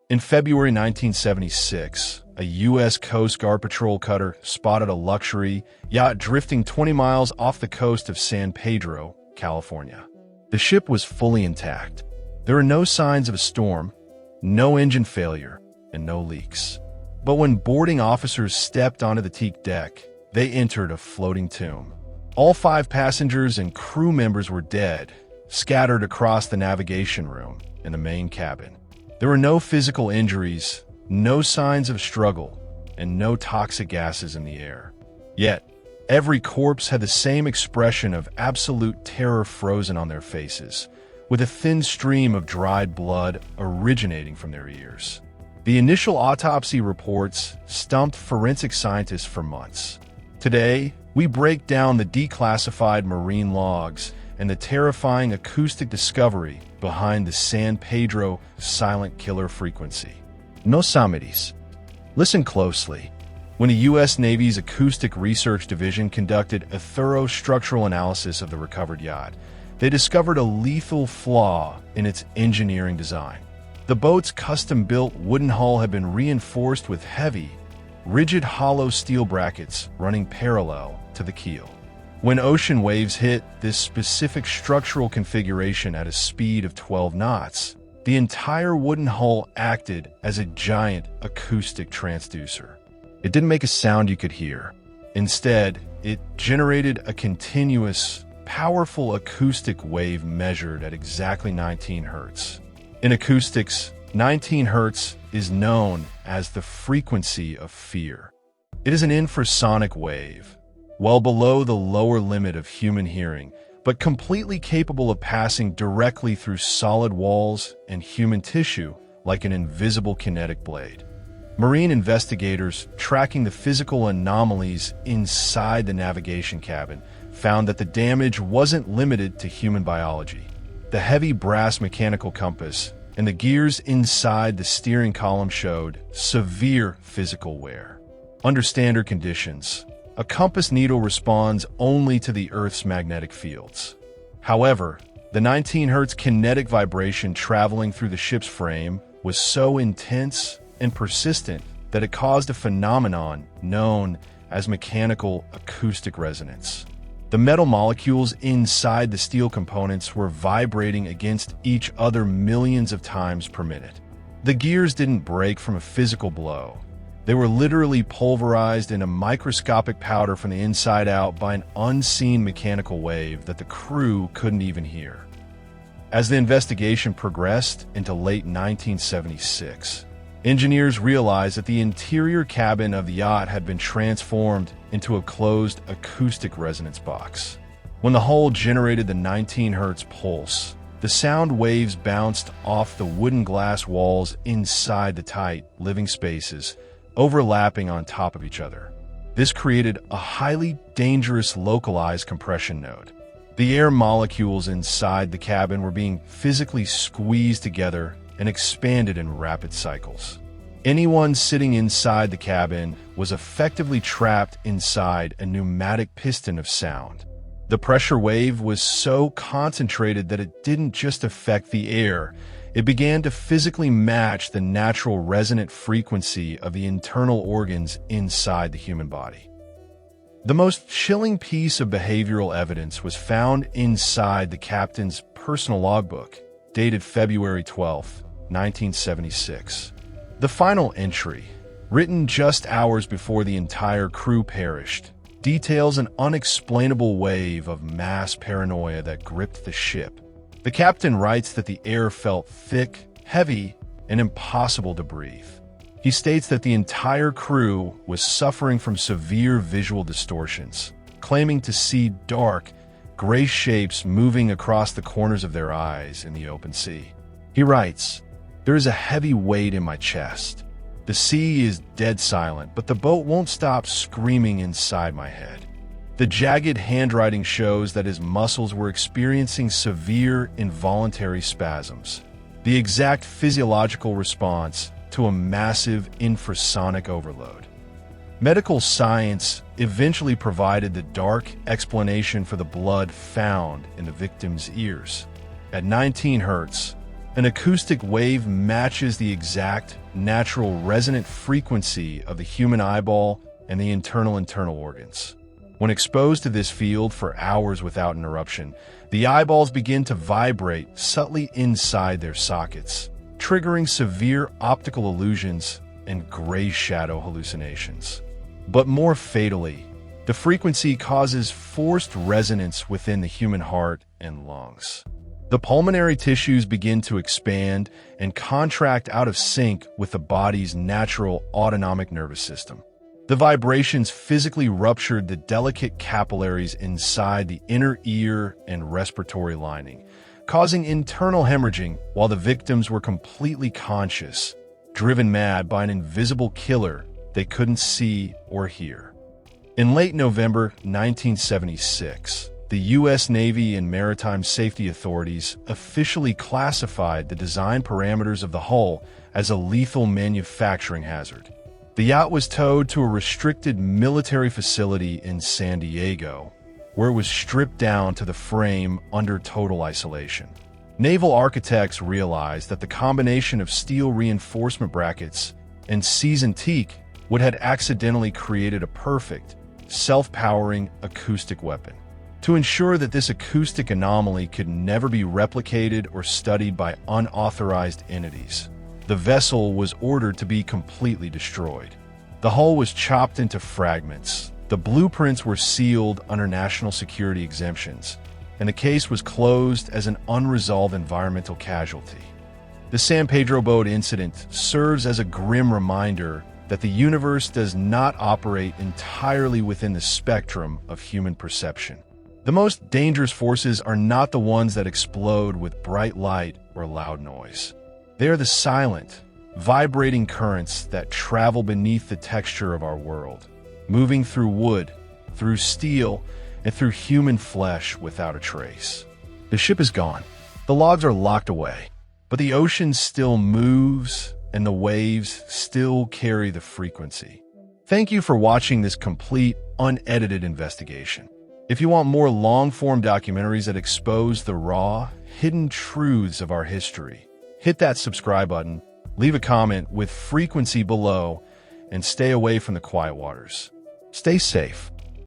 In February 1976, a U.S. Coast Guard patrol cutter spotted a luxury yacht drifting 20 miles off the coast of San Pedro, California. The ship was fully intact. There were no signs of a storm, no engine failure, and no leaks. But when boarding officers stepped onto the teak deck, they entered a floating tomb. All 5 passengers and crew members were dead, scattered across the navigation room and the main cabin. There were no physical injuries, no signs of struggle, and no toxic gases in the air. Yet, every corpse had the same expression of absolute terror frozen on their faces, with a thin stream of dried blood originating from their ears. The initial autopsy reports stumped forensic scientists for months. Today, we break down the declassified marine logs and the terrifying acoustic discovery behind the San Pedro silent killer frequency. No samedis. Listen closely. When the U.S. Navy's Acoustic Research Division conducted a thorough structural analysis of the recovered yacht, they discovered a lethal flaw in its engineering design. The boat's custom-built wooden hull had been reinforced with heavy, rigid hollow steel brackets running parallel to the keel. When ocean waves hit this specific structural configuration at a speed of 12 knots, the entire wooden hull acted as a giant acoustic transducer. It didn't make a sound you could hear. Instead, it generated a continuous, powerful acoustic wave measured at exactly 19 hertz. In acoustics, 19 hertz is known as the frequency of fear. It is an infrasonic wave, well below the lower limit of human hearing, but completely capable of passing directly through solid walls and human tissue like an invisible kinetic blade. Marine investigators tracking the physical anomalies inside the navigation cabin found that the damage wasn't limited to human biology. The heavy brass mechanical compass and the gears inside the steering column showed severe physical wear. Under standard conditions, a compass needle responds only to the Earth's magnetic fields. However, the 19 Hz kinetic vibration traveling through the ship's frame was so intense and persistent that it caused a phenomenon known as mechanical acoustic resonance. The metal molecules inside the steel components were vibrating against each other millions of times per minute. The gears didn't break from a physical blow. They were literally pulverized in a microscopic powder from the inside out by an unseen mechanical wave that the crew couldn't even hear. As the investigation progressed into late 1976, engineers realized that the interior cabin of the yacht had been transformed into a closed acoustic resonance box. When the hull generated the 19 Hz pulse, the sound waves bounced off the wooden glass walls inside the tight living spaces, overlapping on top of each other. This created a highly dangerous localized compression node. The air molecules inside the cabin were being physically squeezed together and expanded in rapid cycles. Anyone sitting inside the cabin was effectively trapped inside a pneumatic piston of sound. The pressure wave was so concentrated that it didn't just affect the air, it began to physically match the natural resonant frequency of the internal organs inside the human body. The most chilling piece of behavioral evidence was found inside the captain's personal logbook, dated February 12, 1976. The final entry, written just hours before the entire crew perished, details an unexplainable wave of mass paranoia that gripped the ship. The captain writes that the air felt thick, heavy, and impossible to breathe. He states that the entire crew was suffering from severe visual distortions, claiming to see dark, gray shapes moving across the corners of their eyes in the open sea. He writes, "There is a heavy weight in my chest. The sea is dead silent, but the boat won't stop screaming inside my head." The jagged handwriting shows that his muscles were experiencing severe involuntary spasms, the exact physiological response to a massive infrasonic overload. Medical science eventually provided the dark explanation for the blood found in the victim's ears. At 19 Hz, An acoustic wave matches the exact, natural resonant frequency of the human eyeball and the internal organs. When exposed to this field for hours without interruption, the eyeballs begin to vibrate subtly inside their sockets, triggering severe optical illusions and gray shadow hallucinations. But more fatally, the frequency causes forced resonance within the human heart and lungs. The pulmonary tissues begin to expand and contract out of sync with the body's natural autonomic nervous system. The vibrations physically ruptured the delicate capillaries inside the inner ear and respiratory lining, causing internal hemorrhaging while the victims were completely conscious, driven mad by an invisible killer they couldn't see or hear. In late November 1976, the U.S. Navy and Maritime Safety Authorities officially classified the design parameters of the hull as a lethal manufacturing hazard. The yacht was towed to a restricted military facility in San Diego, where it was stripped down to the frame under total isolation. Naval architects realized that the combination of steel reinforcement brackets and seasoned teak would have accidentally created a perfect, self-powering acoustic weapon. To ensure that this acoustic anomaly could never be replicated or studied by unauthorized entities, the vessel was ordered to be completely destroyed. The hull was chopped into fragments, the blueprints were sealed under national security exemptions, and the case was closed as an unresolved environmental casualty. The San Pedro boat incident serves as a grim reminder that the universe does not operate entirely within the spectrum of human perception. The most dangerous forces are not the ones that explode with bright light or loud noise. They are the silent, vibrating currents that travel beneath the texture of our world, moving through wood, through steel, and through human flesh without a trace. The ship is gone. The logs are locked away, but the ocean still moves and the waves still carry the frequency. Thank you for watching this complete, unedited investigation. If you want more long-form documentaries that expose the raw, hidden truths of our history, hit that subscribe button, leave a comment with frequency below, and stay away from the quiet waters. Stay safe.